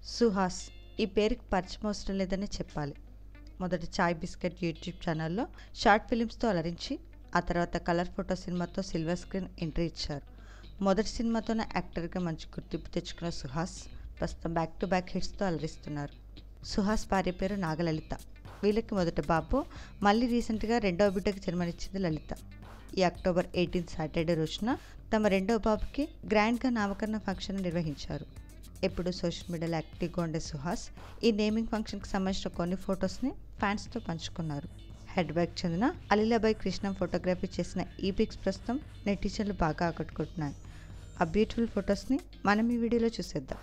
సుహాస్ ఈ పేరుకి పరిచయం అవసరం లేదని చెప్పాలి. మొదట చాయ్ బిస్కెట్ యూట్యూబ్ ఛానల్లో షార్ట్ ఫిలిమ్స్తో అలరించి ఆ తర్వాత కలర్ ఫోటో సినిమాతో సిల్వర్ స్క్రీన్ ఎంట్రీ ఇచ్చారు. మొదటి సినిమాతోనే యాక్టర్గా మంచి గుర్తింపు తెచ్చుకున్న సుహాస్ ప్రస్తుతం బ్యాక్ టు బ్యాక్ హిట్స్తో అలరిస్తున్నారు. సుహాస్ భార్య పేరు నాగలలిత. వీళ్ళకి మొదట బాబు, మళ్ళీ రీసెంట్గా రెండవ బిడ్డకు జన్మనిచ్చింది లలిత. ఈ అక్టోబర్ 18 సాటర్డే రోజున తమ రెండవ బాబుకి గ్రాండ్గా నామకరణ ఫంక్షన్ నిర్వహించారు. ఎప్పుడు సోషల్ మీడియాలో యాక్టివ్గా ఉండే సుహాస్ ఈ నేమింగ్ ఫంక్షన్కి సంబంధించిన కొన్ని ఫొటోస్ని ఫ్యాన్స్తో పంచుకున్నారు. హైదరాబాద్కి చెందిన అలీలాబాయ్ కృష్ణ ఫోటోగ్రఫీ చేసిన ఈ పిక్స్ ప్రస్తుతం నెటిజన్లు బాగా ఆకట్టుకుంటున్నాయి. ఆ బ్యూటిఫుల్ ఫొటోస్ని మనం ఈ వీడియోలో చూసేద్దాం.